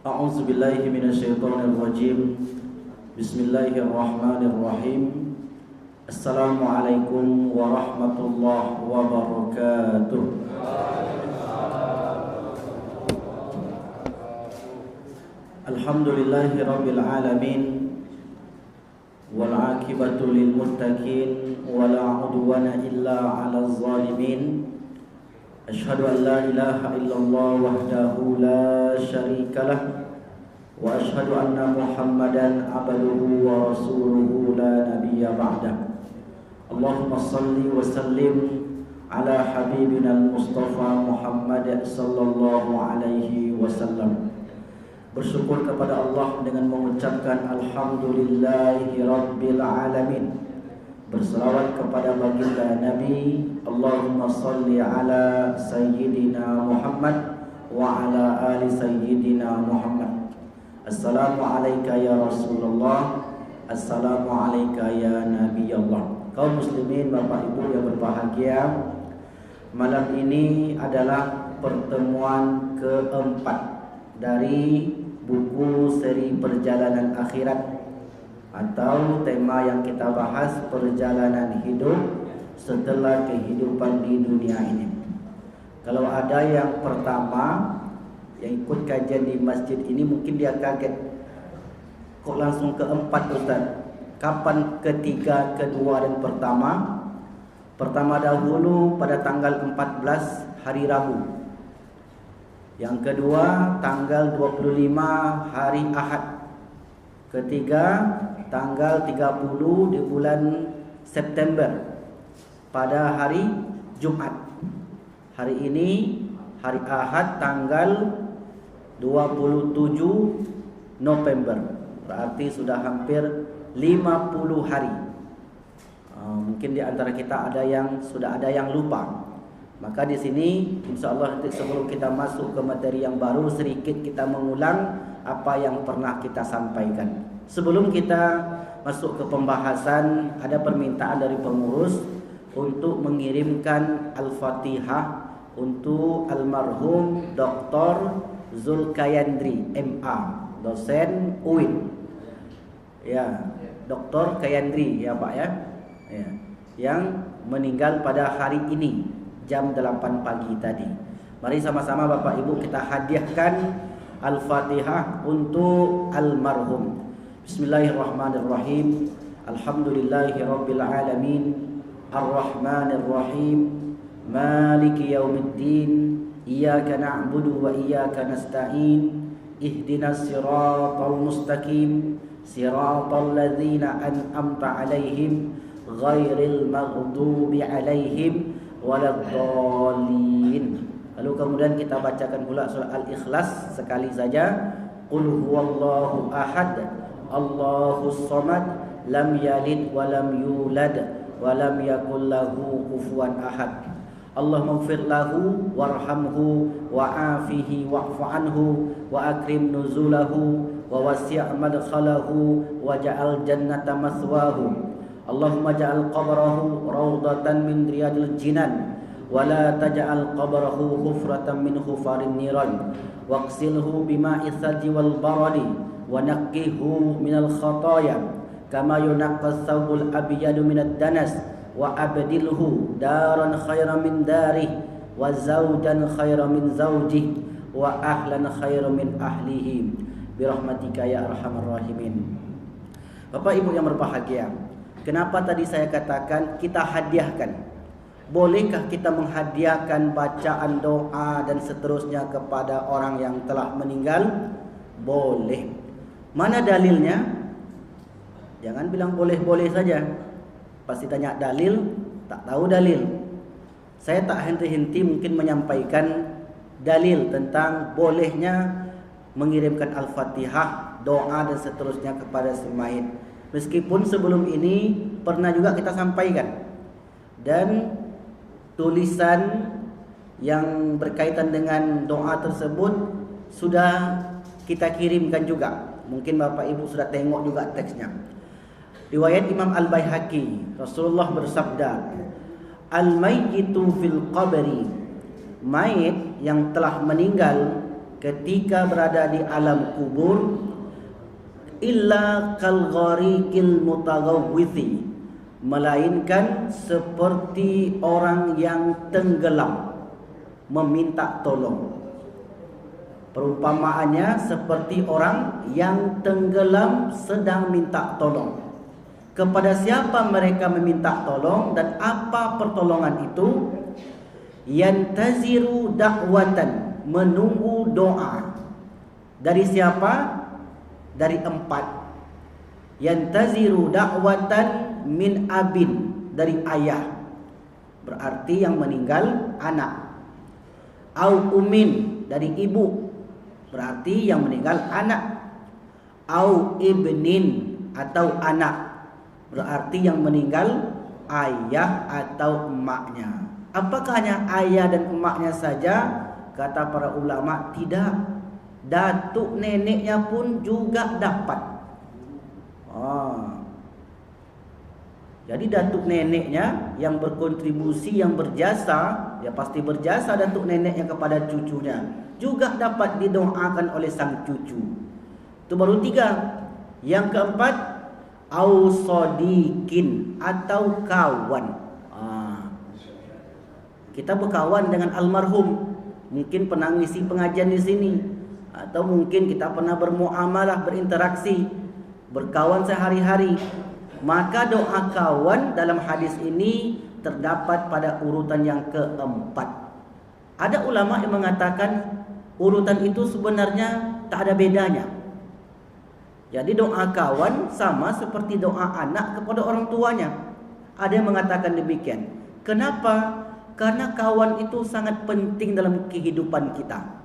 A'udzu billahi minasyaitonir rajim. Bismillahirrahmanirrahim. Assalamualaikum warahmatullahi wabarakatuh. Alhamdulillahi rabbil alamin. Wal 'aqibatu lil muttaqin wa la 'udwana illa 'alal zalimin. Asyhadu an la ilaha illallah wahdahu la syarikalah wa asyhadu anna Muhammadan abduhu wa rasuluhu la nabiyya ba'dah. Allahumma salli wa sallim ala habibina al-Mustafa Muhammad sallallahu alaihi wasallam. Bersyukur kepada Allah dengan mengucapkan alhamdulillahi rabbil alamin. Berselawat kepada baginda Nabi, Allahumma salli ala sayyidina Muhammad wa ala ali sayyidina Muhammad. Assalamu alayka ya Rasulullah, assalamu alayka ya Nabi Allah. Kaum muslimin, Bapak Ibu yang berbahagia, malam ini adalah pertemuan keempat dari buku seri Perjalanan Akhirat, atau tema yang kita bahas perjalanan hidup setelah kehidupan di dunia ini. Kalau ada yang pertama yang ikut kajian di masjid ini, mungkin dia kaget, kok langsung keempat Ustaz? Kapan ketiga, kedua dan pertama? Pertama dahulu pada tanggal 14 hari Rabu. Yang kedua tanggal 25 hari Ahad. Ketiga tanggal 30 di bulan September pada hari Jumat. Hari ini hari Ahad tanggal 27 November. Berarti sudah hampir 50 hari. Mungkin di antara kita sudah ada yang lupa. Maka di sini insyaallah sebelum kita masuk ke materi yang baru, sedikit kita mengulang apa yang pernah kita sampaikan. Sebelum kita masuk ke pembahasan, ada permintaan dari pengurus untuk mengirimkan Al-Fatihah untuk almarhum Dr. Zulkayandri MA, dosen UIN. Ya, Dr. Kayandri ya Pak ya. Ya, yang meninggal pada hari ini jam 8 pagi tadi. Mari sama-sama Bapak Ibu kita hadiahkan Al-Fatihah untuk almarhum. Bismillahirrahmanirrahim. Alhamdulillahirabbil alamin. Arrahmanirrahim. Maliki yaumiddin. Iyyaka na'budu wa iyyaka nasta'in. Ihdinas siratal mustaqim. Siratal ladzina an'amta 'alaihim ghairil maghdubi 'alaihim waladdallin. Lalu kemudian kita bacakan pula surah Al-Ikhlas sekali saja. Qul huwallahu ahad, Allahus samad, lam yalid wa lam yulad wa lam yakul lahu kufuwan ahad. Allahumma ighfir lahu warhamhu wa'afihi wa'fu anhu wa akrim nuzulahu wa wasi' madkhalahu wa ja'al jannata maswahu. Allahumma ja'al qabrahu rawdatan min riyadil jinan wa la taj'al qabrahu hufratan min hufarin niran waqsilhu bima'i thalji wal baradi wa naqqihu minal khataaya kama yunaqqas thawbul abyadu minad danas wa abdilhu daran khairan min darihi wa zawjan khairan min zawjihi wa ahlan khairan min ahlihi birahmatika ya arhamar rahimin. Bapak Ibu yang berbahagia, kenapa tadi saya katakan kita hadiahkan? Bolehkah kita menghadiahkan bacaan doa dan seterusnya kepada orang yang telah meninggal? Boleh. Mana dalilnya? Jangan bilang boleh-boleh saja. Pasti tanya dalil, tak tahu dalil. Saya tak henti-henti mungkin menyampaikan dalil tentang bolehnya mengirimkan Al-Fatihah, doa dan seterusnya kepada si mayit. Meskipun sebelum ini pernah juga kita sampaikan, dan tulisan yang berkaitan dengan doa tersebut sudah kita kirimkan juga. Mungkin Bapak Ibu sudah tengok juga teksnya. Riwayat Imam Al-Baihaqi, Rasulullah bersabda, Al-mayyitu fil qabri, mayit yang telah meninggal ketika berada di alam kubur, illa kal ghariqil mutaghawwithi, melainkan seperti orang yang tenggelam meminta tolong. Perumpamaannya seperti orang yang tenggelam sedang minta tolong. Kepada siapa mereka meminta tolong dan apa pertolongan itu? Yantaziru da'watan, menunggu doa. Dari siapa? Dari 4. Yantaziru da'watan min abin, dari ayah, berarti yang meninggal anak. Au umin, dari ibu, berarti yang meninggal anak. Au ibnin, atau anak, berarti yang meninggal ayah atau emaknya. Apakah hanya ayah dan emaknya saja? Kata para ulama, tidak. Datuk neneknya pun juga dapat. Jadi datuk neneknya yang berkontribusi, yang berjasa, ya pasti berjasa datuk neneknya kepada cucunya, juga dapat didoakan oleh sang cucu. Itu baru 3. Yang keempat, au sodikin, atau kawan. Kita berkawan dengan almarhum, mungkin pernah ngisi pengajian di sini, atau mungkin kita pernah bermuamalah, berinteraksi, berkawan sehari-hari. Maka doa kawan dalam hadis ini terdapat pada urutan yang keempat. Ada ulama yang mengatakan urutan itu sebenarnya tak ada bedanya. Jadi doa kawan sama seperti doa anak kepada orang tuanya. Ada yang mengatakan demikian. Kenapa? Karena kawan itu sangat penting dalam kehidupan kita.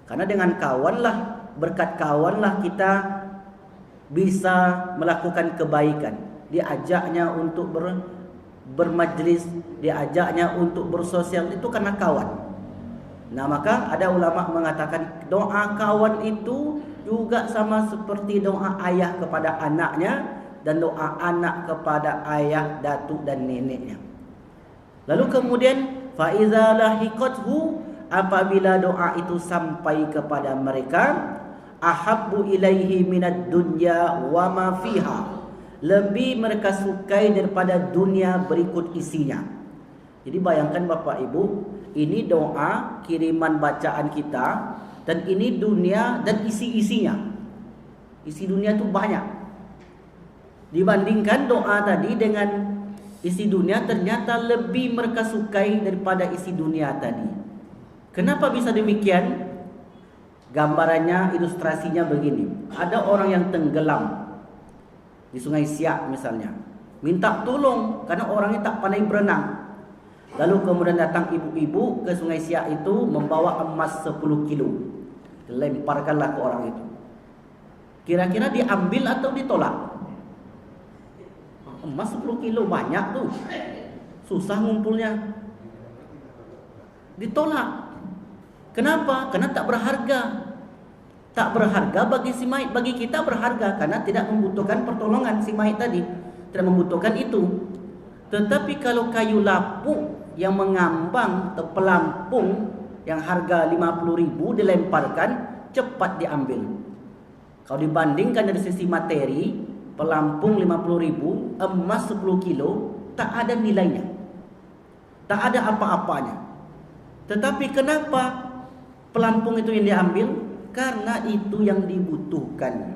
Karena dengan kawanlah, berkat kawanlah kita bisa melakukan kebaikan. Diajaknya untuk bermajlis, diajaknya untuk bersosial, itu karena kawan. Nah, maka ada ulama mengatakan doa kawan itu juga sama seperti doa ayah kepada anaknya dan doa anak kepada ayah, datuk dan neneknya. Lalu kemudian fa iza lahiqathu, apabila doa itu sampai kepada mereka, ahabbu ilaihi minad dunya wa ma fiha, lebih mereka sukai daripada dunia berikut isinya. Jadi bayangkan Bapak Ibu, ini doa kiriman bacaan kita, dan ini dunia dan isi-isinya. Isi dunia itu banyak. Dibandingkan doa tadi dengan isi dunia, ternyata lebih mereka sukai daripada isi dunia tadi. Kenapa bisa demikian? Gambarannya, ilustrasinya begini. Ada orang yang tenggelam di Sungai Siak misalnya, minta tolong karena orangnya tak pandai berenang. Lalu kemudian datang ibu-ibu ke Sungai Siak itu membawa emas 10 kilo. Lemparkanlah ke orang itu. Kira-kira diambil atau ditolak? Emas 10 kilo banyak tuh, susah ngumpulnya. Ditolak. Kenapa? Karena tak berharga. Tak berharga bagi si mayit. Bagi kita berharga karena tidak membutuhkan pertolongan si mayit tadi, tidak membutuhkan itu. Tetapi kalau kayu lapuk yang mengambang atau pelampung yang harga 50.000 dilemparkan, cepat diambil. Kalau dibandingkan dari sisi materi, pelampung 50.000, emas 10 kilo, tak ada nilainya, tak ada apa-apanya. Tetapi kenapa pelampung itu yang diambil? Karena itu yang dibutuhkan.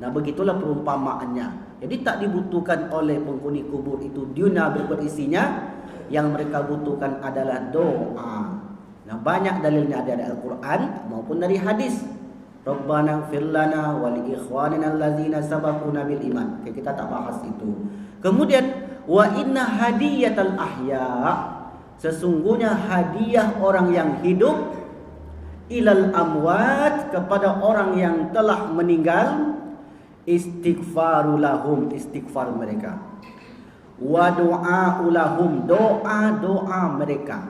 Nah, begitulah perumpamaannya. Jadi tak dibutuhkan oleh penghuni kubur itu dunia berikut isinya. Yang mereka butuhkan adalah doa. Nah, banyak dalilnya, ada dari Al-Quran maupun dari hadis. Rabbana ighfir lana wa li ikhwanina allazina sabaquna bil iman. Kita tak bahas itu. Kemudian wa inna hadiyatal ahya, sesungguhnya hadiah orang yang hidup, ilal amwat, kepada orang yang telah meninggal, istighfaru lahum, istighfar mereka, wa du'a'u lahum, doa-doa mereka,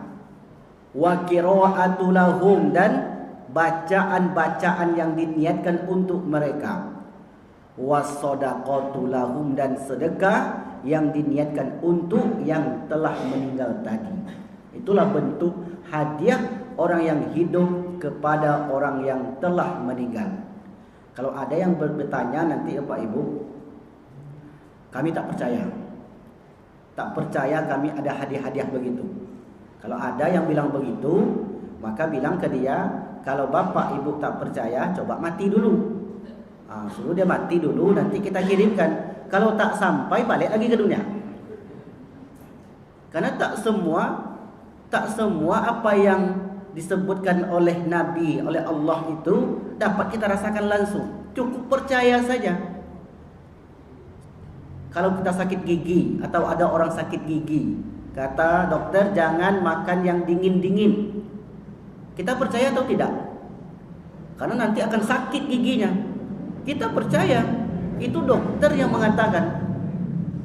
wa qira'atu lahum, dan bacaan-bacaan yang diniatkan untuk mereka, was-shadaqatu lahum, dan sedekah yang diniatkan untuk yang telah meninggal tadi. Itulah bentuk hadiah orang yang hidup kepada orang yang telah meninggal. Kalau ada yang bertanya nanti Pak Ibu, kami tak percaya. Tak percaya kami ada hadiah-hadiah begitu. Kalau ada yang bilang begitu, maka bilang ke dia, kalau Bapak Ibu tak percaya, coba mati dulu. Suruh dia mati dulu, nanti kita kirimkan. Kalau tak sampai, balik lagi ke dunia. Karena tak semua apa yang disebutkan oleh Nabi, oleh Allah itu dapat kita rasakan langsung. Cukup percaya saja. Kalau kita sakit gigi atau ada orang sakit gigi, kata dokter jangan makan yang dingin-dingin. Kita percaya atau tidak? Karena nanti akan sakit giginya. Kita percaya. Itu dokter yang mengatakan.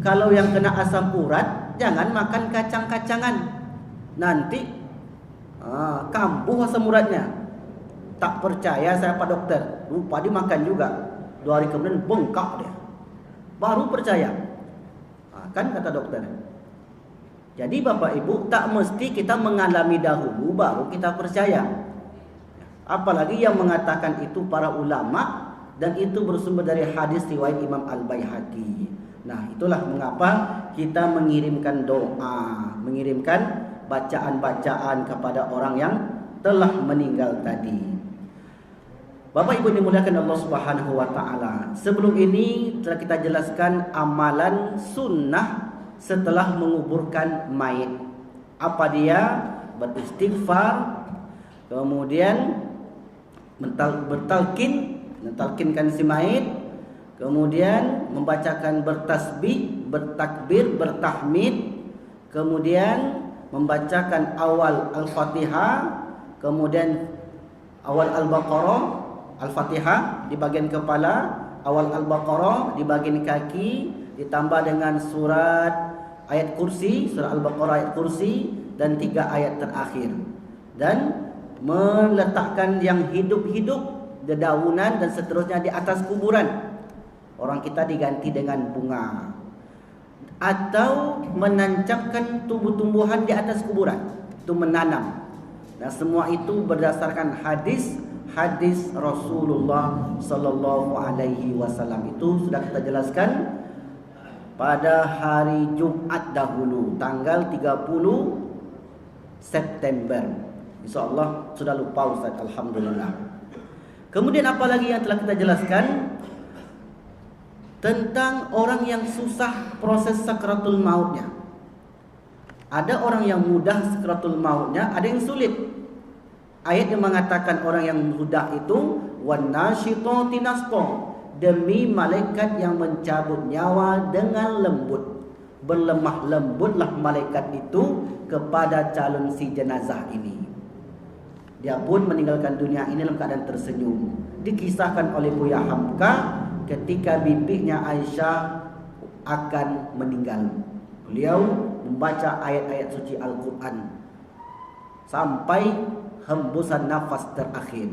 Kalau yang kena asam urat, jangan makan kacang-kacangan. Nanti kambuh asam uratnya. Tak percaya saya Pak Dokter. Lupa dimakan juga. 2 hari kemudian bengkak dia. Baru percaya. Kan kata dokter. Jadi Bapak Ibu, tak mesti kita mengalami dahulu baru kita percaya. Apalagi yang mengatakan itu para ulama, dan itu bersumber dari hadis riwayat Imam Al-Baihaqi. Nah, itulah mengapa kita mengirimkan doa, mengirimkan bacaan-bacaan kepada orang yang telah meninggal tadi. Bapak Ibu dimuliakan Allah Subhanahu wa taala. Sebelum ini telah kita jelaskan amalan sunnah setelah menguburkan mayit. Apa dia? Beristighfar, kemudian mentalkinkan si mayit, kemudian membacakan bertasbih, bertakbir, bertahmid, kemudian membacakan awal Al-Fatihah, kemudian awal Al-Baqarah, Al-Fatihah di bagian kepala, awal Al-Baqarah di bagian kaki, ditambah dengan surat ayat kursi, surah Al-Baqarah ayat kursi, dan 3 ayat terakhir. Dan meletakkan yang hidup-hidup, dedaunan dan seterusnya di atas kuburan. Orang kita diganti dengan bunga. Atau menancapkan tumbuh-tumbuhan di atas kuburan. Itu menanam. Dan semua itu berdasarkan hadis Rasulullah sallallahu alaihi wasallam. Itu sudah kita jelaskan pada hari Jumat dahulu, tanggal 30 September. InsyaAllah sudah lupa Ustaz, alhamdulillah. Kemudian apa lagi yang telah kita jelaskan tentang orang yang susah proses sakratul mautnya. Ada orang yang mudah sakratul mautnya, ada yang sulit. Ayat yang mengatakan orang yang mudah itu wan nasyitati nashta, demi malaikat yang mencabut nyawa dengan lembut. Berlemah lembutlah malaikat itu kepada calon si jenazah ini. Dia pun meninggalkan dunia ini dalam keadaan tersenyum. Dikisahkan oleh Buya Hamka ketika bibinya Aisyah akan meninggal. Beliau membaca ayat-ayat suci Al-Quran sampai hembusan nafas terakhir.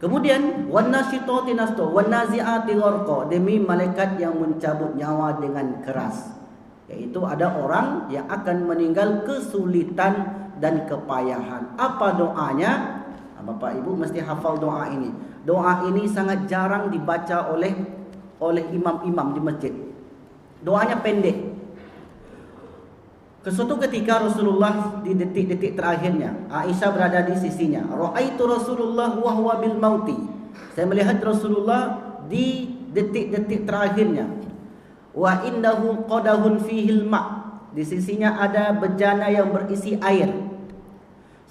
Kemudian wanasyitati nashta wanazi'ati gharqa, demi malaikat yang mencabut nyawa dengan keras. Yaitu ada orang yang akan meninggal kesulitan dan kepayahan. Apa doanya? Bapak Ibu mesti hafal doa ini. Doa ini sangat jarang dibaca oleh imam-imam di masjid. Doanya pendek. Suatu ketika Rasulullah di detik-detik terakhirnya, Aisyah berada di sisinya. Ra'aitu Rasulullah wa huwa bil mauti. Saya melihat Rasulullah di detik-detik terakhirnya. Wa indahu qadahun fihil ma'. Di sisinya ada bejana yang berisi air.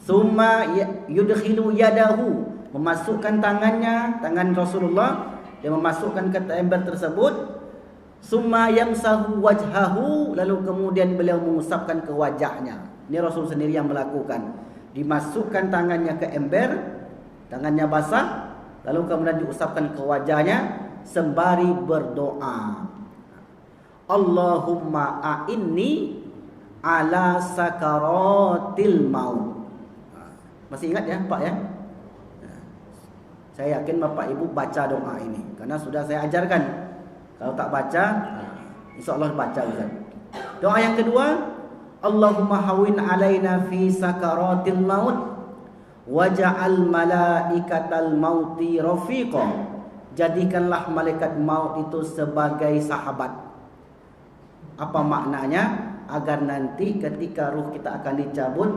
Summa yudkhilu yadahu, memasukkan tangan Rasulullah, dia memasukkan ke ember tersebut. Summa yamsahu wajhahu, lalu kemudian beliau mengusapkan ke wajahnya. Ini Rasul sendiri yang melakukan. Dimasukkan tangannya ke ember, tangannya basah, lalu kemudian diusapkan ke wajahnya sembari berdoa. Allahumma a'inni ala sakaratil maut. Masih ingat ya Pak ya? Saya yakin Bapak Ibu baca doa ini karena sudah saya ajarkan. Kalau tak baca, insyaAllah baca Ustaz. Doa yang kedua, Allahumma hawin alaina fi sakaratil maut waja'al malaikatal mauti rafiqa. Jadikanlah malaikat maut itu sebagai sahabat. Apa maknanya? Agar nanti ketika ruh kita akan dicabut,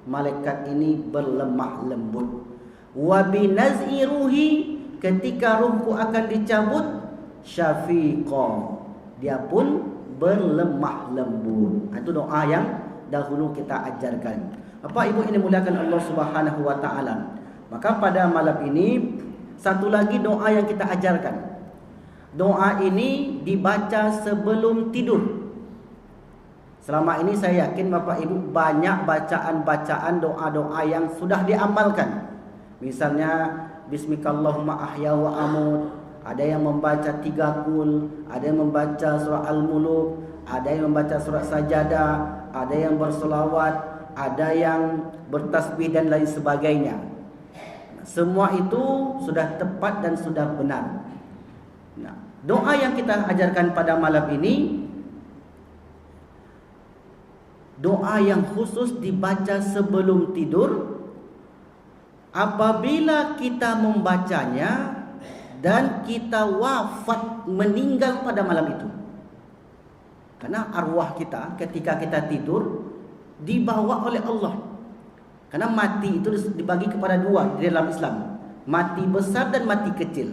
malaikat ini berlemah lembut. Wa binaz'i ruhi, ketika ruhku akan dicabut, syafiqa, dia pun berlemah lembut. Itu doa yang dahulu kita ajarkan. Bapak Ibu ini muliakan Allah Subhanahu wa taala. Maka pada malam ini satu lagi doa yang kita ajarkan. Doa ini dibaca sebelum tidur. Selama ini saya yakin Bapak Ibu banyak bacaan-bacaan doa-doa yang sudah diamalkan. Misalnya Bismikallahumma ahya wa amut. Ada yang membaca 3 kul, ada yang membaca surah Al-Muluk, ada yang membaca surah Sajadah, ada yang berselawat, ada yang bertasbih dan lain sebagainya. Semua itu sudah tepat dan sudah benar. Nah, doa yang kita ajarkan pada malam ini, doa yang khusus dibaca sebelum tidur. Apabila kita membacanya dan kita wafat, meninggal pada malam itu, karena arwah kita ketika kita tidur dibawa oleh Allah. Karena mati itu dibagi kepada 2 di dalam Islam, mati besar dan mati kecil.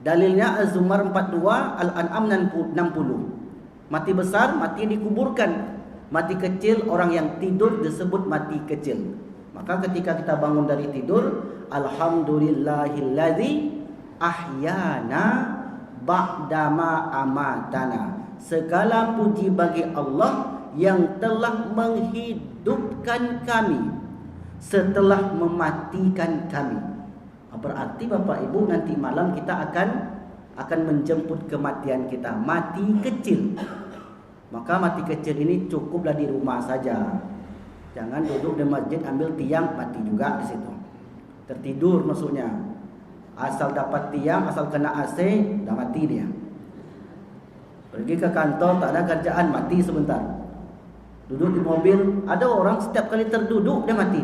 Dalilnya Az-Zumar 42, Al-An'am 60. Mati besar, mati yang dikuburkan. Mati kecil, orang yang tidur disebut mati kecil. Maka ketika kita bangun dari tidur, alhamdulillahilladzi ahyana ba'dama amatana. Segala puji bagi Allah yang telah menghidupkan kami setelah mematikan kami. Berarti Bapak Ibu nanti malam kita akan menjemput kematian kita, mati kecil. Maka mati kecil ini cukuplah di rumah saja. Jangan duduk di masjid ambil tiang, mati juga di situ. Tertidur maksudnya. Asal dapat tiang, asal kena AC, dah mati dia. Pergi ke kantor, tak ada kerjaan, mati sebentar. Duduk di mobil, ada orang setiap kali terduduk dia mati.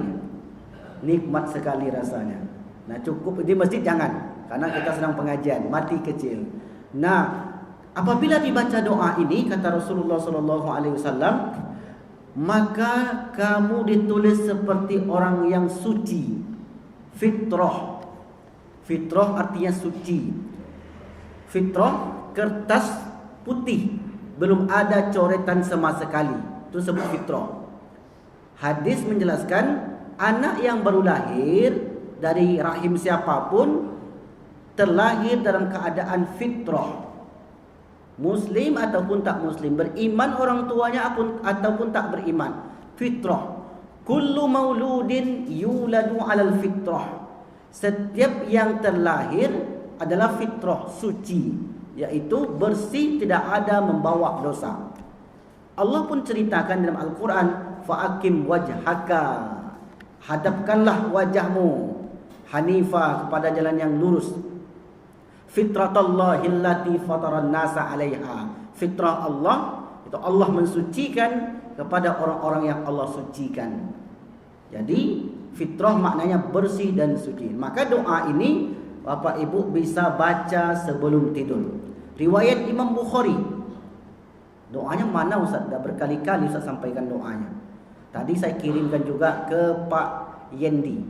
Nikmat sekali rasanya. Nah, cukup di masjid jangan, karena kita sedang pengajian, mati kecil. Nah, apabila dibaca doa ini, kata Rasulullah SAW, maka kamu ditulis seperti orang yang suci, fitrah. Fitrah artinya suci. Fitrah kertas putih, belum ada coretan sama sekali, itu sebut fitrah. Hadis menjelaskan anak yang baru lahir dari rahim siapapun terlahir dalam keadaan fitrah. Muslim ataupun tak muslim, beriman orang tuanya ataupun tak beriman, fitrah. Kullu mauludin yuladu alal fitrah. Setiap yang terlahir adalah fitrah, suci, yaitu bersih, tidak ada membawa dosa. Allah pun ceritakan dalam Al-Quran, fa'akim wajhaka, hadapkanlah wajahmu hanifah, kepada jalan yang lurus. Fitratallahi allati fataran nasa 'alaiha. Fitrah Allah itu Allah mensucikan kepada orang-orang yang Allah sucikan. Jadi fitrah maknanya bersih dan suci. Maka doa ini Bapak Ibu bisa baca sebelum tidur. Riwayat Imam Bukhari. Doanya mana Ustaz? Dah berkali-kali Ustaz sampaikan doanya. Tadi saya kirimkan juga ke Pak Yendi.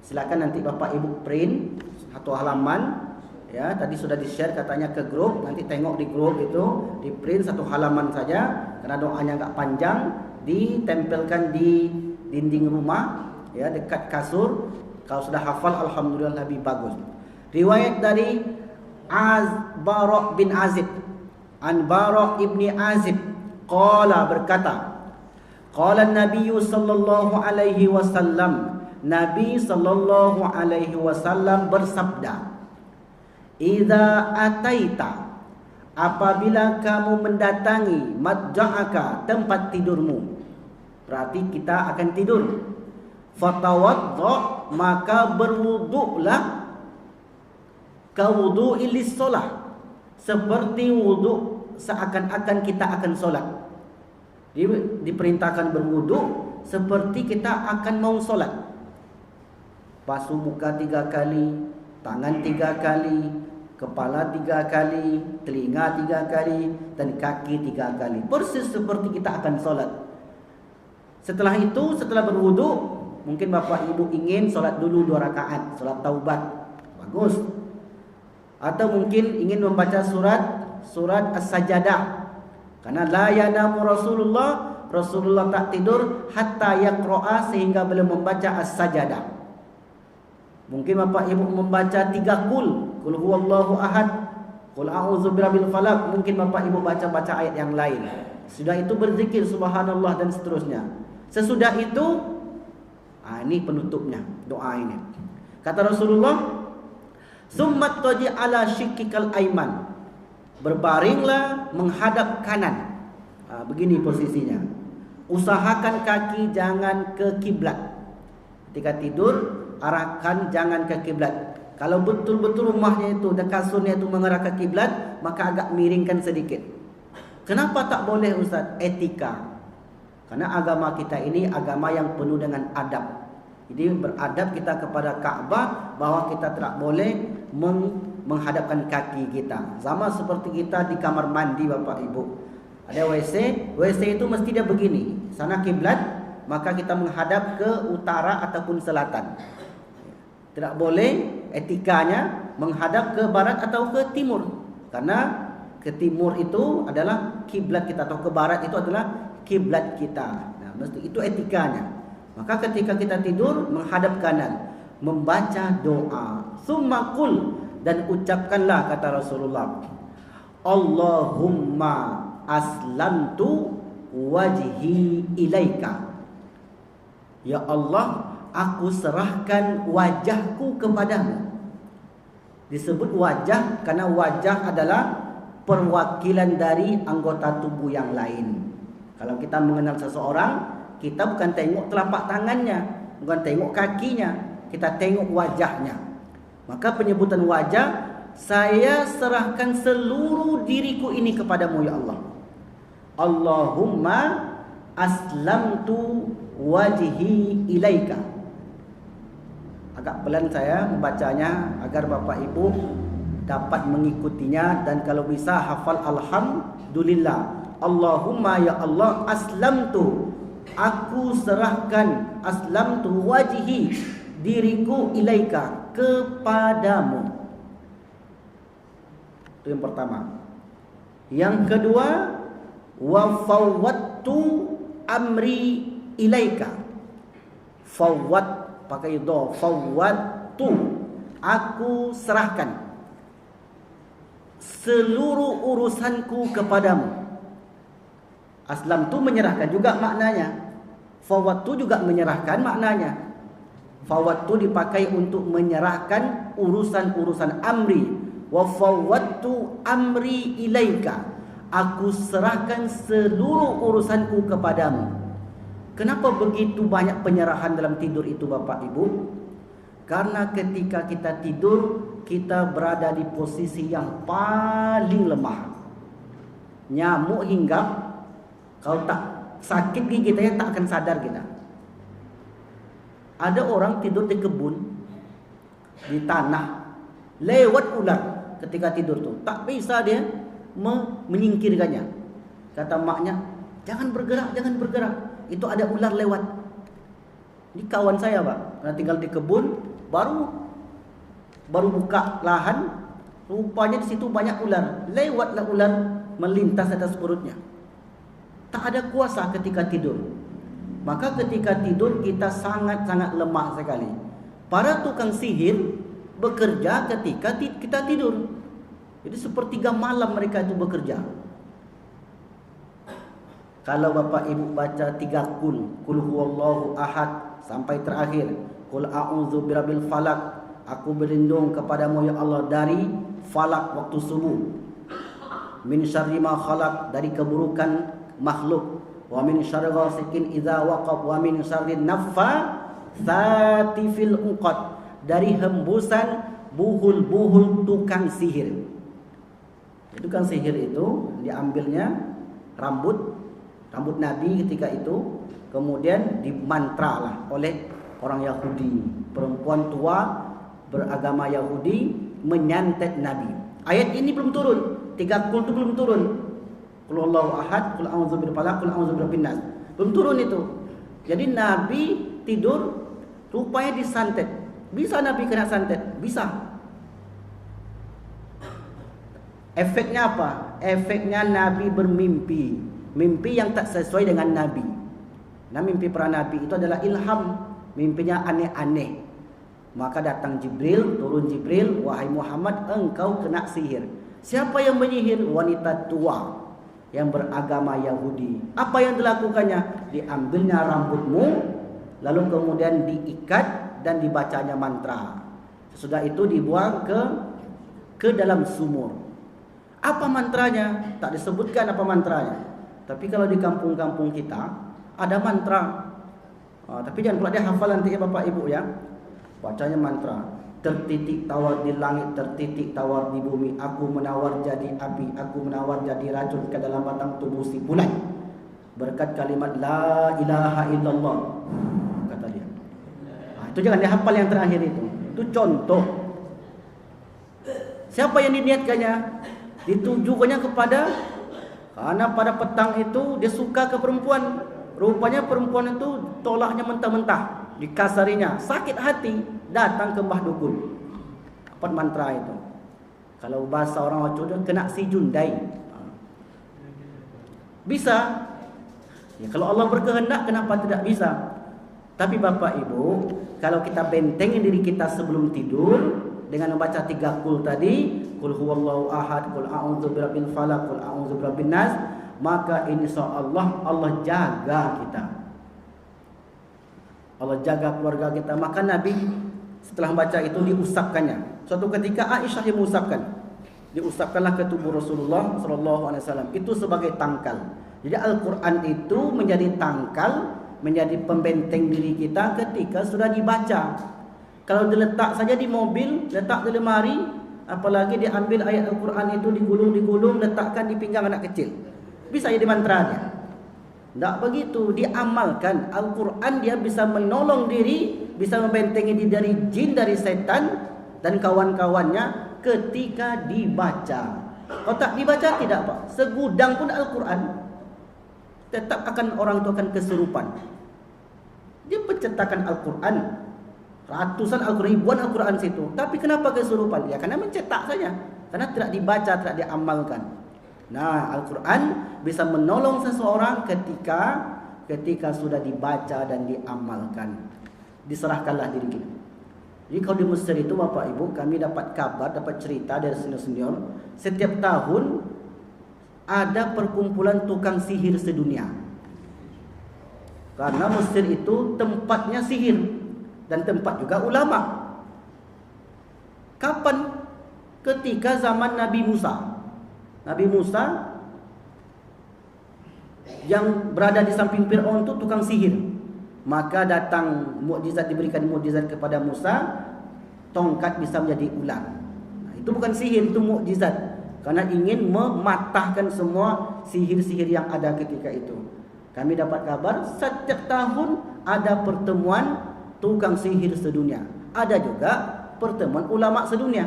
Silakan nanti Bapak Ibu print satu halaman. Ya, tadi sudah di-share katanya ke grup. Nanti tengok di grup itu, di print satu halaman saja. Karena doanya agak panjang, ditempelkan di dinding rumah, ya, dekat kasur. Kalau sudah hafal, alhamdulillah lebih bagus. Riwayat dari Bara bin Azib, an Bara ibni Azib, qala berkata, qala Nabi sallallahu alaihi wasallam, Nabi sallallahu alaihi wasallam bersabda, idza ataita, apabila kamu mendatangi madja'aka, tempat tidurmu, berarti kita akan tidur. Fatawadda, maka berwuduklah, kawudu'i lis-shalah, seperti wuduk seakan-akan kita akan solat. Diperintahkan berwudu seperti kita akan mau solat. Basuh muka 3 kali, tangan 3 kali, kepala 3 kali, telinga 3 kali, dan kaki 3 kali. Persis seperti kita akan solat. Setelah itu, setelah berwudu, mungkin bapak ibu ingin solat dulu 2 rakaat, solat taubat. Bagus. Atau mungkin ingin membaca surat As-Sajdah. Karena la yanamu Rasulullah tak tidur hatta yaqra'a, sehingga beliau membaca As-Sajdah. Mungkin bapak ibu membaca 3 qul huwallahu ahad, qul a'udzu birabbil falaq. Mungkin bapak ibu baca ayat yang lain. Sudah itu berzikir subhanallah dan seterusnya. Sesudah itu, ini penutupnya doa ini. Kata Rasulullah, summat taji ala syikikal aiman, berbaringlah menghadap kanan. Begini posisinya. Usahakan kaki jangan ke kiblat. Ketika tidur, arahkan jangan ke kiblat. Kalau betul-betul rumahnya itu dan kasurnya itu mengarah ke kiblat, maka agak miringkan sedikit. Kenapa tak boleh Ustaz? Etika. Karena agama kita ini agama yang penuh dengan adab. Jadi beradab kita kepada Ka'bah, bahwa kita tidak boleh menghadapkan kaki kita. Sama seperti kita di kamar mandi bapak ibu. Ada WC itu mesti dia begini. Sana kiblat, maka kita menghadap ke utara ataupun selatan. Tidak boleh etikanya menghadap ke barat atau ke timur. Karena ke timur itu adalah kiblat kita, atau ke barat itu adalah kiblat kita. Mesti itu etikanya. Maka ketika kita tidur, menghadap kanan, membaca doa, summa qul, dan ucapkanlah, kata Rasulullah, Allahumma aslamtu wajhi ilaika. Ya Allah, aku serahkan wajahku kepadamu. Disebut wajah karena wajah adalah perwakilan dari anggota tubuh yang lain. Kalau kita mengenal seseorang, kita bukan tengok telapak tangannya, bukan tengok kakinya, kita tengok wajahnya. Maka penyebutan wajah, saya serahkan seluruh diriku ini kepadamu ya Allah. Allahumma aslamtu wajhi ilaika. Agak pelan saya membacanya agar bapak ibu dapat mengikutinya, dan kalau bisa hafal alhamdulillah. Allahumma ya Allah, aslamtu, aku serahkan, aslamtu wajhi, diriku, ilaika, kepadamu. Itu yang pertama. Yang kedua, wa fawwadtu amri ilaika. Fawwad pakai do, fawwadtu, aku serahkan seluruh urusanku kepadamu. Aslam tu menyerahkan juga maknanya. Fawad tu juga menyerahkan maknanya. Fawad tu dipakai untuk menyerahkan urusan-urusan amri. Wa fawwadtu amri ilaika. Aku serahkan seluruh urusanku kepadamu. Kenapa begitu banyak penyerahan dalam tidur itu Bapak Ibu? Karena ketika kita tidur, kita berada di posisi yang paling lemah. Nyamuk hinggap, kalau tak sakit gigi kita tak akan sadar kita. Ada orang tidur di kebun, di tanah, lewat ular ketika tidur tuh, tak bisa dia menyingkirkannya. Kata maknya, jangan bergerak, jangan bergerak. Itu ada ular lewat. Ini kawan saya Pak, karena tinggal di kebun, baru buka lahan, rupanya di situ banyak ular. Lewatlah ular melintas atas perutnya. Tak ada kuasa ketika tidur. Maka ketika tidur kita sangat-sangat lemah sekali. Para tukang sihir bekerja ketika kita tidur. Jadi sepertiga malam mereka itu bekerja. Kalau Bapak Ibu baca 3 qul huwallahu ahad sampai terakhir, qul a'udzu birabbil falaq, aku berlindung kepadamu ya Allah dari falak waktu subuh, min syarri ma khalaq, dari keburukan makhluk, wa min syarri ghasikin idza waqab, wa min syarri naffatsati fil 'uqad, dari hembusan buhul-buhul tukang sihir. Tukang sihir itu diambilnya rambut, rambut Nabi ketika itu, kemudian dimantralah oleh orang Yahudi. Perempuan tua beragama Yahudi menyantet Nabi. Ayat ini belum turun, 3 kul itu belum turun. Qul huwallahu ahad, qul a'udzu birabbil falaq, qul a'udzu birabbin nas. Belum turun itu. Jadi Nabi tidur rupanya disantet. Bisa Nabi kena santet? Bisa. Efeknya apa? Efeknya Nabi bermimpi. Mimpi yang tak sesuai dengan Nabi. Nah, mimpi para Nabi itu adalah ilham. Mimpinya aneh-aneh. Maka datang Jibril, turun Jibril, wahai Muhammad, engkau kena sihir. Siapa yang menyihir? Wanita tua yang beragama Yahudi. Apa yang dilakukannya? Diambilnya rambutmu, lalu kemudian diikat dan dibacanya mantra. Sesudah itu dibuang ke dalam sumur. Apa mantranya? Tak disebutkan apa mantranya. Tapi kalau di kampung-kampung kita ada mantra. Tapi jangan pula dia hafal nanti ya Bapak Ibu ya. Bacanya mantra. Tertitik tawar di langit, tertitik tawar di bumi. Aku menawar jadi api, aku menawar jadi racun ke dalam batang tubuh si bulan. Berkat kalimat la ilaha illallah, kata dia. Itu jangan dihafal yang terakhir itu. Itu contoh. Siapa yang diniatkannya? Ditujukannya kepada, karena pada petang itu dia suka ke perempuan. Rupanya perempuan itu tolaknya mentah-mentah, dikasarinya, sakit hati, datang ke Mbah Dukun. Apa mantra itu? Kalau bahasa orang Wacunda, kena si jundai. Bisa. Ya, kalau Allah berkehendak, kenapa tidak bisa? Tapi Bapak Ibu, kalau kita bentengin diri kita sebelum tidur dengan membaca 3 kul tadi, qul huwallahu ahad, qul a'udzu birabbil falaq, qul a'udzu birabbin nas, maka insyaallah Allah jaga kita. Allah jaga keluarga kita. Maka Nabi setelah membaca itu diusapkannya. Suatu ketika Aisyah yang mengusapkan. Diusapkanlah ke tubuh Rasulullah sallallahu alaihi wasallam. Itu sebagai tangkal. Jadi Al-Qur'an itu menjadi tangkal, menjadi pembenteng diri kita ketika sudah dibaca. Kalau diletak saja di mobil, letak di lemari, apalagi diambil ayat Al-Quran itu digulung, letakkan di pinggang anak kecil, bisa jadi mantranya. Tak begitu, diamalkan. Al-Quran dia bisa menolong diri, bisa membentengi diri dari jin, dari setan dan kawan-kawannya ketika dibaca. Kalau tak dibaca tidak Pak, segudang pun Al-Quran, tetap akan orang itu akan kesurupan. Dia pencetakan Al-Quran, ratusan Al-Quran, ribuan Al-Quran situ. Tapi kenapa kesurupan? Ya karena mencetak saja. Karena tidak dibaca, tidak diamalkan. Nah, Al-Quran bisa menolong seseorang ketika sudah dibaca dan diamalkan. Diserahkanlah diri kita. Jadi kalau di Mesir itu Bapak Ibu, kami dapat kabar, dapat cerita dari senior-senior, setiap tahun ada perkumpulan tukang sihir sedunia. Karena Mesir itu tempatnya sihir dan tempat juga ulama. Kapan? Ketika zaman Nabi Musa. Nabi Musa yang berada di samping Fir'aun itu tukang sihir. Maka datang mukjizat, diberikan mukjizat kepada Musa, tongkat bisa menjadi ular. Nah, itu bukan sihir, itu mukjizat. Karena ingin mematahkan semua sihir-sihir yang ada ketika itu. Kami dapat kabar setiap tahun ada pertemuan tukang sihir sedunia. Ada juga pertemuan ulama sedunia.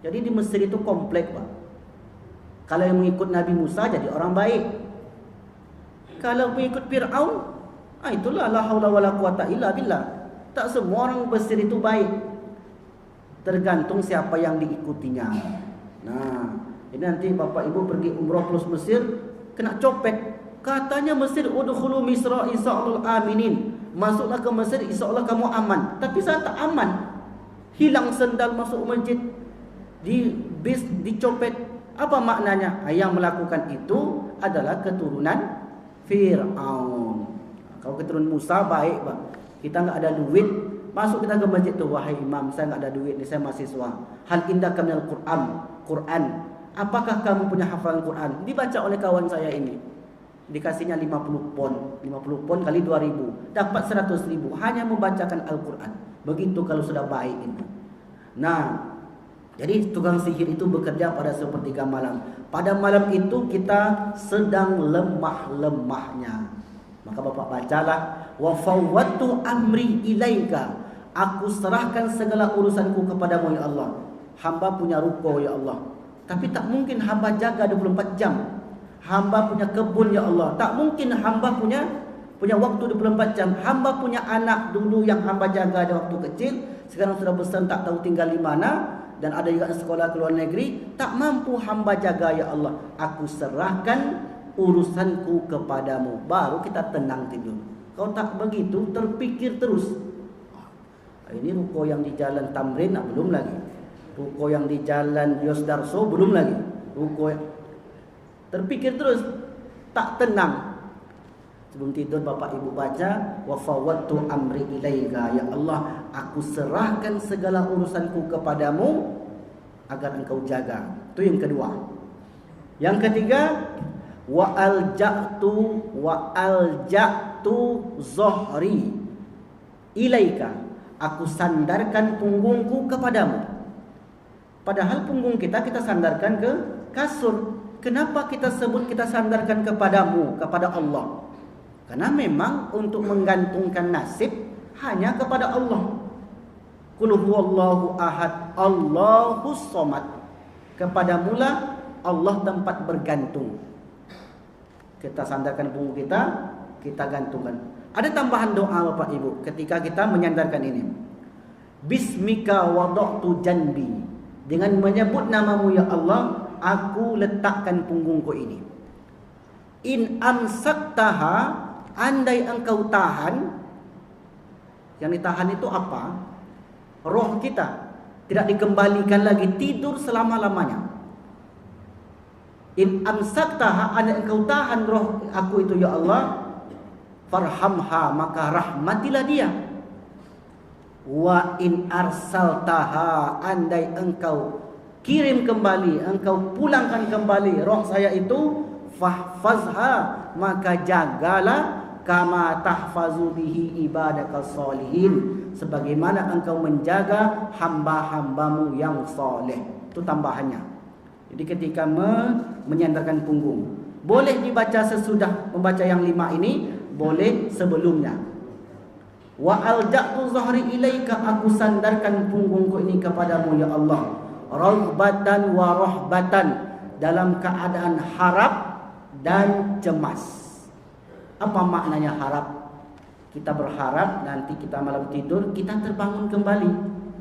Jadi di Mesir itu komplek Pak. Kalau yang mengikut Nabi Musa jadi orang baik. Kalau mengikut Fir'aun, itulah la haula wala quwata illa billah. Tak semua orang Mesir itu baik. Tergantung siapa yang diikutinya. Nah, ini nanti Bapak Ibu pergi umrah plus Mesir, kena copet. Katanya Mesir, udkhulu Misra insyaAllah aminin. Masuklah ke Mesir, insyaAllah kamu aman. Tapi saya tak aman. Hilang sendal masuk masjid, di bis dicopet. Apa maknanya? Yang melakukan itu adalah keturunan Fir'aun. Kalau keturunan Musa baik Pak. Kita enggak ada duit, masuk kita ke masjid tuh, wahai imam, saya enggak ada duit nih, saya mahasiswa. Hal indaka minal Quran. Apakah kamu punya hafalan Quran? Dibaca oleh kawan saya ini. Dikasihnya 50 pon. 50 pon kali 2.000, dapat 100.000 hanya membacakan Al-Quran. Begitu kalau sudah baik itu. Nah, Jadi tukang sihir itu bekerja pada sepertiga malam. Pada malam itu kita sedang lemah-lemahnya. Maka Bapak bacalah, wa fawwadtu amri ilaika. Aku serahkan segala urusanku kepadamu ya Allah. Hamba punya ruko ya Allah. Tapi tak mungkin hamba jaga 24 jam. Hamba punya kebun ya Allah. Tak mungkin hamba punya waktu 24 jam. Hamba punya anak dulu yang hamba jaga di waktu kecil. Sekarang sudah besar tak tahu tinggal di mana. Dan ada juga sekolah ke luar negeri. Tak mampu hamba jaga ya Allah. Aku serahkan urusanku kepadamu. Baru kita tenang tidur. Kalau tak begitu terpikir terus. Ini ruko yang di jalan Tamrin belum lagi. Ruko yang di jalan Yosdarso belum lagi. Ruko terpikir terus, tak tenang. Sebelum tidur Bapak Ibu baca, wa fawwadtu amri ilaika, ya Allah, aku serahkan segala urusanku kepadamu agar engkau jaga. Itu yang kedua. Yang ketiga, wa alja'tu zohri ilaika. Aku sandarkan punggungku kepadamu. Padahal punggung kita sandarkan ke kasur. Kenapa kita sebut kita sandarkan kepadamu, kepada Allah? Karena memang untuk menggantungkan nasib hanya kepada Allah. Qul huwallahu ahad, Allahus somad. Kepadamulah Allah tempat bergantung. Kita sandarkan punggung kita gantungkan. Ada tambahan doa Bapak Ibu ketika kita menyandarkan ini. Bismika wada'tu janbi. Dengan menyebut namamu ya Allah, aku letakkan punggungku ini. In amsaktaha, andai engkau tahan. Yang ditahan itu apa? Roh kita tidak dikembalikan lagi tidur selama-lamanya. In amsaktaha, andai engkau tahan roh aku itu ya Allah, farhamha, maka rahmatilah dia. Wa in arsaltaha, andai engkau kirim kembali, engkau pulangkan kembali roh saya itu, fahfazha, maka jagalah, kama tahfazu bihi ibadaka sholihin, sebagaimana engkau menjaga hamba-hambamu yang soleh. Itu tambahannya. Jadi ketika menyandarkan punggung, boleh dibaca sesudah membaca yang 5 ini, boleh sebelumnya. Wa alja'tu zahri ilaika, aku sandarkan punggungku ini kepadamu ya Allah, raghbatan wa rahbatan, dalam keadaan harap dan cemas. Apa maknanya harap? Kita berharap nanti kita malam tidur kita terbangun kembali,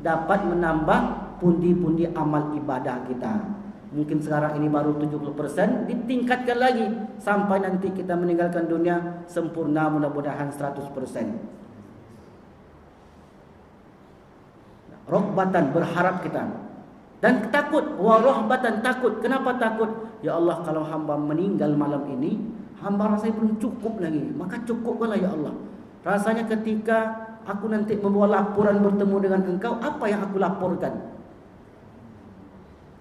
dapat menambah pundi-pundi amal ibadah kita. Mungkin sekarang ini baru 70%, ditingkatkan lagi sampai nanti kita meninggalkan dunia sempurna, mudah-mudahan 100%. Rohbatan, berharap kita. Dan takut, warohbatan, takut. Kenapa takut? Ya Allah, kalau hamba meninggal malam ini, hamba rasanya belum cukup lagi. Maka cukupkanlah ya Allah. Rasanya ketika aku nanti membawa laporan bertemu dengan engkau, apa yang aku laporkan?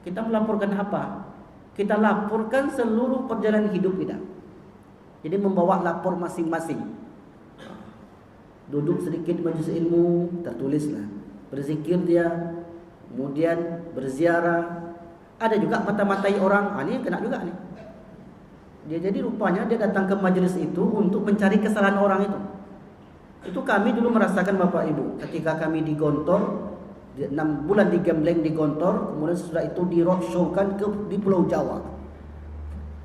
Kita melaporkan apa? Kita laporkan seluruh perjalanan hidup kita. Jadi membawa lapor masing-masing. Duduk sedikit majelis ilmu, tertulislah. Berzikir dia, kemudian berziarah. Ada juga mata-matai orang, ini kena juga nih. Dia jadi rupanya dia datang ke majelis itu untuk mencari kesalahan orang itu. Itu kami dulu merasakan Bapak Ibu, ketika kami di Gontor, 6 bulan digembleng di Gontor, kemudian setelah itu di roadshowkan di Pulau Jawa,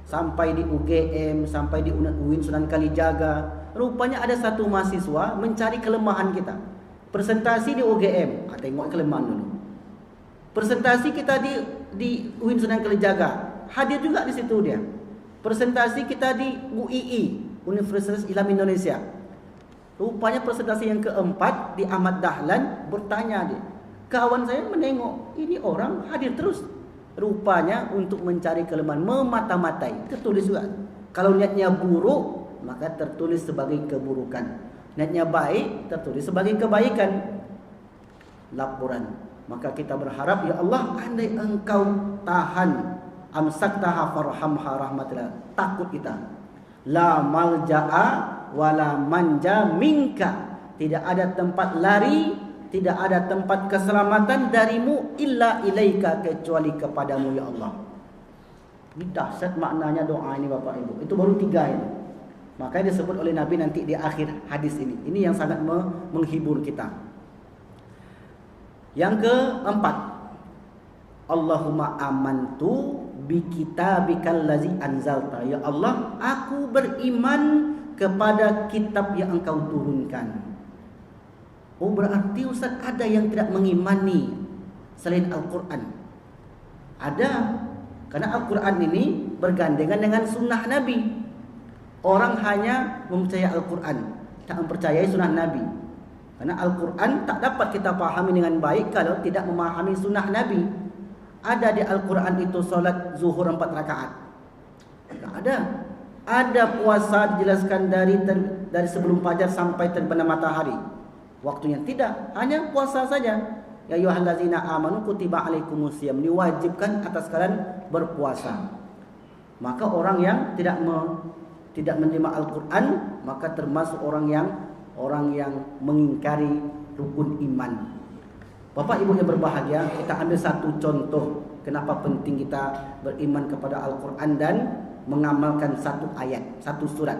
sampai di UGM, sampai di UIN Sunan Kalijaga. Rupanya ada satu mahasiswa mencari kelemahan kita. Presentasi di UGM, tengok kelemahan dulu. Presentasi kita di UIN Sunan Kalijaga, hadir juga di situ dia. Presentasi kita di UII, Universitas Islam Indonesia. Rupanya presentasi yang keempat di Ahmad Dahlan, bertanya dia. Kawan saya menengok, ini orang hadir terus. Rupanya untuk mencari kelemahan, memata-matai. Tertulis juga. Kalau niatnya buruk, maka tertulis sebagai keburukan. Niatnya baik, tertulis sebagai kebaikan. Laporan. Maka kita berharap, ya Allah, andai engkau tahan, amsaktaha farhamha rahmatillah. Takut kita. La malja'a wala manja minka. Tidak ada tempat lari, tidak ada tempat keselamatan darimu illa ilaika, kecuali kepadamu ya Allah. Ini dahsyat maknanya doa ini Bapak Ibu. Itu baru 3 itu. Makanya disebut oleh Nabi nanti di akhir hadis ini. Ini yang sangat menghibur kita. Yang keempat, Allahumma amantu bi kitabikal ladzi anzalta. Ya Allah, aku beriman kepada kitab yang engkau turunkan. Oh, berarti Ustaz ada yang tidak mengimani selain Al-Quran? Ada. Karena Al-Quran ini bergandengan dengan sunnah Nabi. Orang hanya mempercayai Al-Quran, tak mempercayai sunnah Nabi. Karena Al-Quran tak dapat kita pahami dengan baik kalau tidak memahami sunnah Nabi. Ada di Al-Quran itu solat zuhur 4 rakaat? Tak ada. Ada puasa dijelaskan dari sebelum fajar sampai terbenam matahari. Waktunya tidak, hanya puasa saja. Ya ayyuhallazina amanu kutiba alaikumusiyam, diwajibkan atas kalian berpuasa. Maka orang yang tidak menerima Al-Quran, maka termasuk orang yang mengingkari rukun iman. Bapak Ibu yang berbahagia, kita ambil satu contoh kenapa penting kita beriman kepada Al-Quran dan mengamalkan satu ayat, satu surat.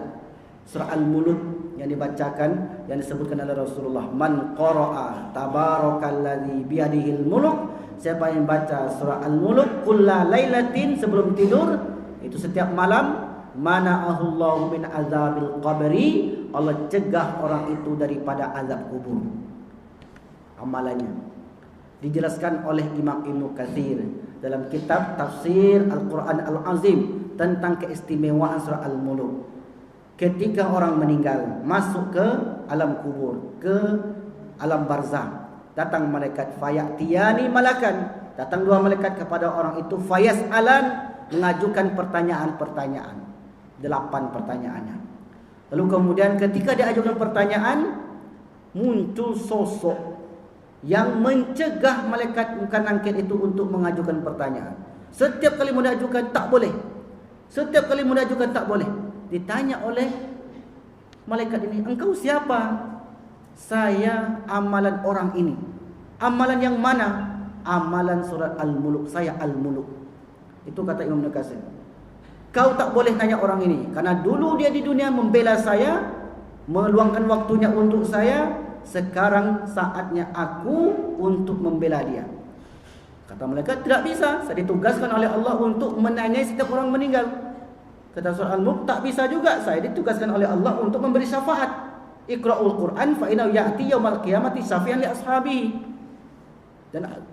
Surah Al-Mulk yang dibacakan, yang disebutkan oleh Rasulullah, man qara'a tabarakalladzi biyadihil muluk, siapa yang baca surah Al-Mulk kulla lailatin, sebelum tidur, itu setiap malam, mana'ahullahu min azabil qabri, Allah cegah orang itu daripada azab kubur. Amalannya dijelaskan oleh Imam Ibnu Katsir dalam kitab Tafsir Al-Quran Al-Azim tentang keistimewaan surah Al-Mulk. Ketika orang meninggal, masuk ke alam kubur, ke alam barzah, datang malaikat fayatiyani malakan, datang 2 malaikat kepada orang itu, fayas'alan, mengajukan pertanyaan-pertanyaan, 8 pertanyaannya. Lalu kemudian ketika diajukan pertanyaan, muncul sosok yang mencegah malaikat Munkar Nakir itu untuk mengajukan pertanyaan. Setiap kali mengajukan tak boleh. Setiap kali mengajukan tak boleh. Ditanya oleh malaikat ini, engkau siapa? Saya amalan orang ini. Amalan yang mana? Amalan surat Al-Mulk, saya Al-Mulk. Itu kata Imam Nukasir. Kau tak boleh tanya orang ini, karena dulu dia di dunia membela saya, meluangkan waktunya untuk saya. Sekarang saatnya aku untuk membela dia. Kata malaikat, tidak bisa. Saya ditugaskan oleh Allah untuk menanyai setiap orang meninggal. Kata surah Al-Mulk, tak bisa juga. Saya ditugaskan oleh Allah untuk memberi syafaat. Iqra'ul Quran fa innahu ya'ti yaumal qiyamati syafi'an li ashabihi.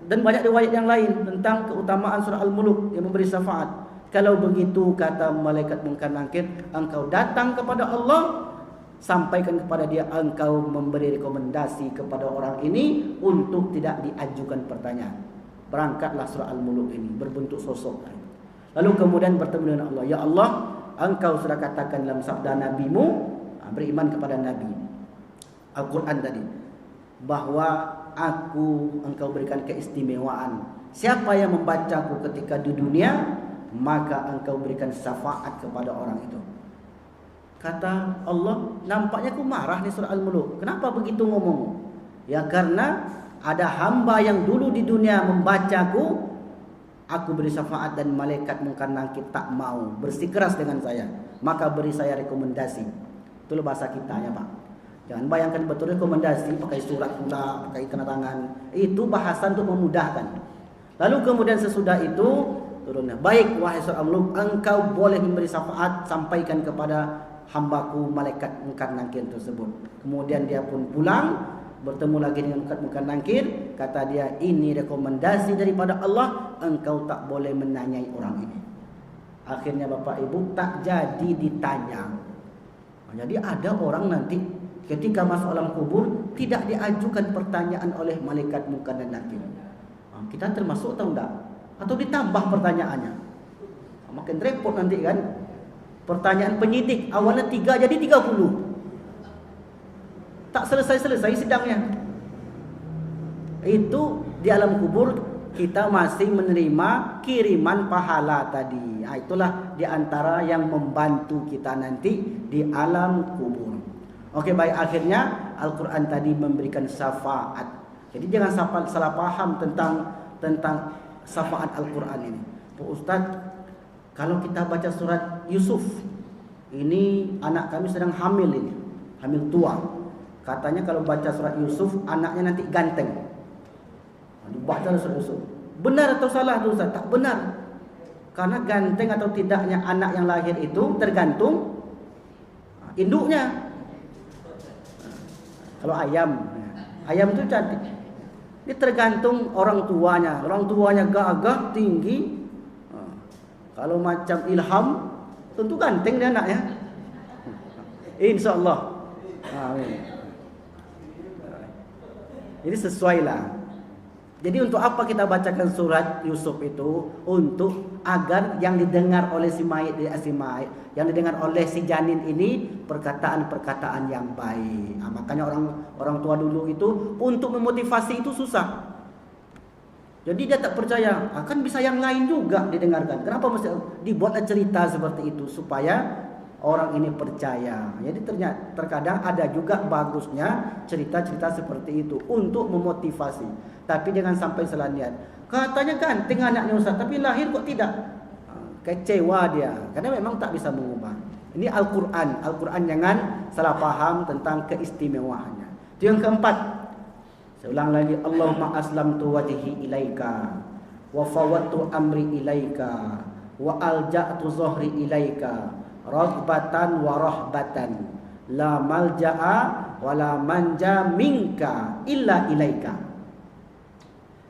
Dan banyak riwayat yang lain tentang keutamaan surah Al-Mulk yang memberi syafaat. Kalau begitu, kata malaikat Munkar Nakir, engkau datang kepada Allah, sampaikan kepada dia, engkau memberi rekomendasi kepada orang ini untuk tidak diajukan pertanyaan. Berangkatlah surah Al-Mulk ini berbentuk sosok. Lalu kemudian bertemu dengan Allah. Ya Allah, engkau sudah katakan dalam sabda Nabimu, beriman kepada Nabi Al-Quran tadi, bahwa engkau berikan keistimewaan. Siapa yang membacaku ketika di dunia, maka engkau berikan syafaat kepada orang itu. Kata Allah, nampaknya aku marah nih surah Al-Mulk. Kenapa begitu ngomong? Ya karena ada hamba yang dulu di dunia membacaku, aku beri syafaat dan malaikat Munkar Nakir tak mau, bersikeras dengan saya, maka beri saya rekomendasi. Itulah bahasa kitanya Pak. Jangan bayangkan betul rekomendasi pakai surat pula, pakai tanda tangan. Itu bahasa untuk memudahkan. Lalu kemudian sesudah itu turunnya, baik wahai surah Al-Mulk, engkau boleh memberi syafaat, sampaikan kepada hambaku malaikat Munkar Nakir tersebut. Kemudian dia pun pulang, bertemu lagi dengan Munkar Nakir. Kata dia, ini rekomendasi daripada Allah, engkau tak boleh menanyai orang ini. Akhirnya Bapak Ibu tak jadi ditanya. Jadi ada orang nanti ketika masuk alam kubur tidak diajukan pertanyaan oleh malaikat Munkar dan Nakir. Kita termasuk atau enggak? Atau ditambah pertanyaannya? Makin repot nanti kan. Pertanyaan penyidik awalnya 3 jadi 30. Tak selesai-selesai sidangnya. Itu di alam kubur kita masih menerima kiriman pahala tadi. Itulah di antara yang membantu kita nanti di alam kubur. Oke, baik, akhirnya Al-Quran tadi memberikan syafaat. Jadi jangan salah paham tentang syafaat Al-Quran ini. Pak Ustaz, kalau kita baca surat Yusuf, ini anak kami sedang hamil ini, hamil tua. Katanya kalau baca surat Yusuf, anaknya nanti ganteng. Dibaca surat Yusuf. Benar atau salah itu Ustaz? Tak benar. Karena ganteng atau tidaknya anak yang lahir itu tergantung induknya. Kalau ayam itu cantik. Ini tergantung orang tuanya. Orang tuanya gagah, tinggi. Kalau macam Ilham, tentu ganteng dia anaknya. InsyaAllah. Amin. Jadi sesuailah. Jadi untuk apa kita bacakan surat Yusuf itu? Untuk agar yang didengar oleh si mayit, yang didengar oleh si janin ini perkataan-perkataan yang baik. Makanya orang tua dulu itu untuk memotivasi itu susah. Jadi dia tak percaya, akan bisa yang lain juga didengarkan. Kenapa mesti dibuatlah cerita seperti itu supaya orang ini percaya. Jadi terkadang ada juga bagusnya cerita-cerita seperti itu untuk memotivasi. Tapi jangan sampai salah niat. Katanya ganteng anaknya Ustaz, tapi lahir kok tidak. Kecewa dia, karena memang tak bisa mengubah. Ini Al-Quran. Al-Quran jangan salah paham tentang keistimewaannya. Itu yang keempat. Saya ulang lagi. Allahumma aslamtu wajhi ilaika wa fawwadtu amri ilaika wa alja'tu zuhri ilaika raghbatan wa rahbatan la malja'a wa la manja minka illa ilaika.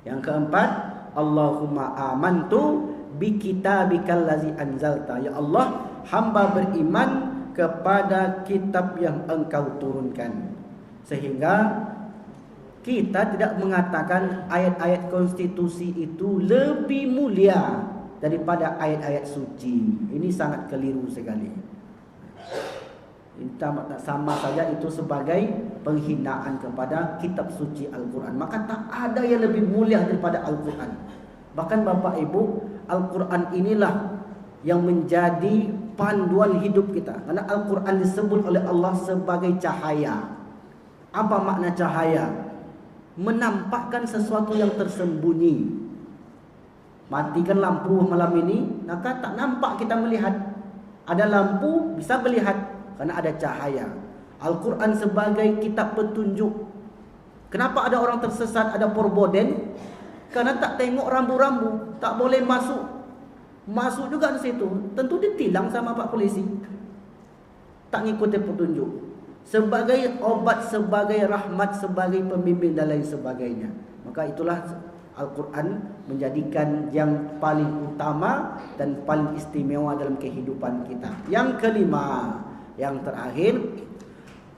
Yang keempat, Allahumma amantu bi kitabikal ladzi anzalta. Ya Allah, hamba beriman kepada kitab yang Engkau turunkan. Sehingga kita tidak mengatakan ayat-ayat konstitusi itu lebih mulia daripada ayat-ayat suci. Ini sangat keliru sekali. Sama saja itu sebagai penghinaan kepada kitab suci Al-Quran. Maka tak ada yang lebih mulia daripada Al-Quran. Bahkan Bapak Ibu, Al-Quran inilah yang menjadi panduan hidup kita. Karena Al-Quran disebut oleh Allah sebagai cahaya. Apa makna cahaya? Menampakkan sesuatu yang tersembunyi. Matikan lampu malam ini, maka tak nampak kita melihat. Ada lampu bisa melihat karena ada cahaya. Al-Quran sebagai kitab petunjuk. Kenapa ada orang tersesat, ada porboden? Karena tak tengok rambu-rambu, tak boleh masuk. Masuk juga di situ, tentu ditilang sama Pak Polisi. Tak ngikuti petunjuk. Sebagai obat, sebagai rahmat, sebagai pembimbing dan lain sebagainya. Maka itulah Al-Quran menjadikan yang paling utama dan paling istimewa dalam kehidupan kita. Yang kelima, yang terakhir,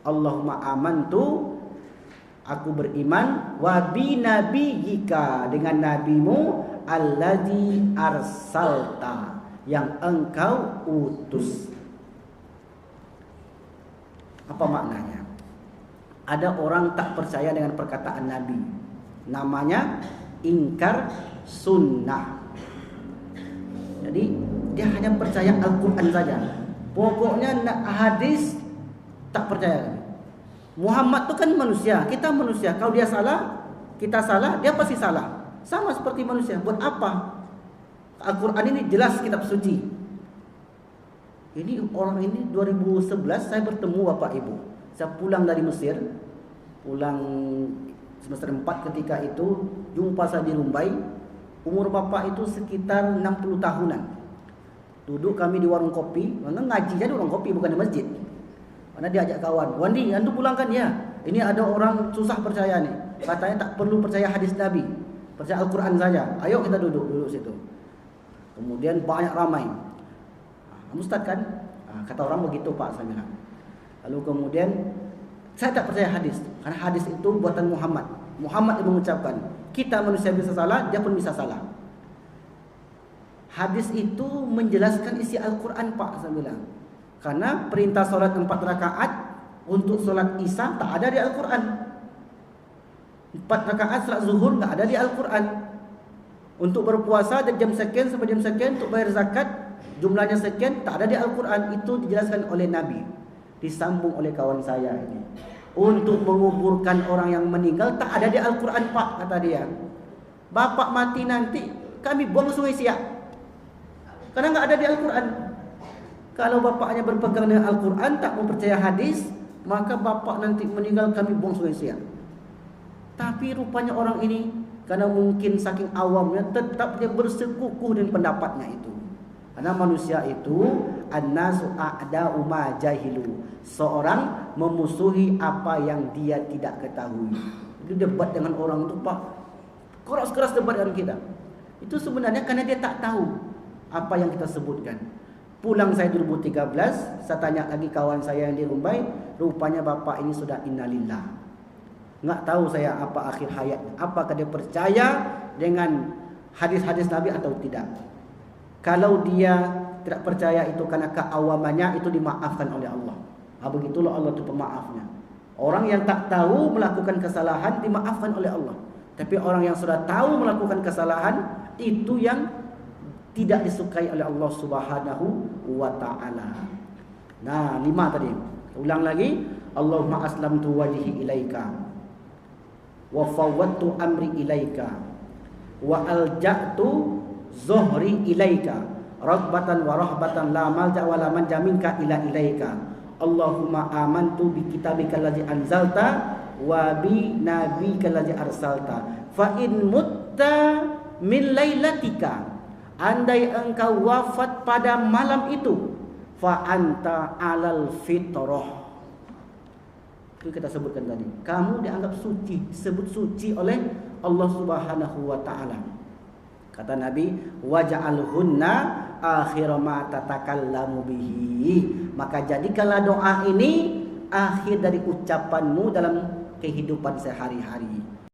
Allahumma amantu, aku beriman, wa bi nabiyyika, dengan nabimu, alladzi arsalta, yang engkau utus. Apa maknanya? Ada orang tak percaya dengan perkataan Nabi. Namanya ingkar sunnah. Jadi dia hanya percaya Al-Quran saja. Pokoknya hadis tak percaya. Muhammad itu kan manusia, kita manusia. Kalau dia salah, kita salah, dia pasti salah. Sama seperti manusia. Buat apa? Al-Quran ini jelas kitab suci. Ini orang ini 2011 saya bertemu Bapak Ibu. Saya pulang dari Mesir, pulang semester 4 ketika itu, jumpa saya di Rumbai. Umur Bapak itu sekitar 60 tahunan. Duduk kami di warung kopi, ngaji aja di warung kopi, bukan di masjid. Karena diajak kawan, "Wandi, antum pulangkan ya. Ini ada orang susah percaya nih. Katanya tak perlu percaya hadis Nabi, percaya Al-Quran saja. Ayo kita duduk situ." Kemudian banyak ramai. Ustaz kan? Kata orang begitu Pak, saya bilang. Lalu kemudian saya tak percaya hadis, karena hadis itu buatan Muhammad. Muhammad yang mengucapkan, kita manusia bisa salah, dia pun bisa salah. Hadis itu menjelaskan isi Al-Quran Pak, saya bilang. Karena perintah solat 4 rakaat untuk solat Isya tak ada di Al-Quran. 4 rakaat solat zuhur tak ada di Al-Quran. Untuk berpuasa dari jam sekian sampai jam sekian, untuk bayar zakat jumlahnya sekian, tak ada di Al-Quran. Itu dijelaskan oleh Nabi, disambung oleh kawan saya ini. untuk menguburkan orang yang meninggal tak ada di Al-Quran, Pak, kata dia. Bapak mati nanti kami buang sungai Siak, karena nggak ada di Al-Quran. Kalau bapaknya berpegang dengan Al-Quran, tak mau percaya hadis, maka bapak nanti meninggal kami buang sungai Siak. Tapi rupanya orang ini, karena mungkin saking awamnya, tetap dia bersekukuh dengan pendapatnya itu. Karena manusia itu an-nasu a'da'u ma jahilu. Seorang memusuhi apa yang dia tidak ketahui. Dia debat dengan orang itu, Pak, keras-keras debat dengan kita. Itu sebenarnya karena dia tak tahu apa yang kita sebutkan. Pulang saya 2013, saya tanya lagi kawan saya yang di Mumbai, rupanya bapak ini sudah innalillah. Nggak tahu saya apa akhir hayatnya. Apakah dia percaya dengan hadis-hadis Nabi atau tidak. Kalau dia tidak percaya itu karena keawamannya, itu dimaafkan oleh Allah. Begitulah Allah itu pemaafnya. Orang yang tak tahu melakukan kesalahan dimaafkan oleh Allah. Tapi orang yang sudah tahu melakukan kesalahan, itu yang tidak disukai oleh Allah Subhanahu wa ta'ala. Nah, 5 tadi. Ulang lagi. Allahumma aslamtu wajhi ilaika wa fawwadtu amri ilaika wa alja'tu zuhri ilaika raghbatan wa rahbatan la malja wa la manja minka ila ilaika. Allahumma amantu bi kitabika allazi anzalta wa bi nabiyyika allazi arsalta fa in mutta min lailatika, andai engkau wafat pada malam itu, fa anta alal fitrah. Itu kita sebutkan tadi, kamu dianggap suci, disebut suci oleh Allah Subhanahu wa ta'ala. Kata Nabi, waj'alhunna akhir ma tatakallamu bihi. Maka jadikanlah doa ini akhir dari ucapanmu dalam kehidupan sehari-hari.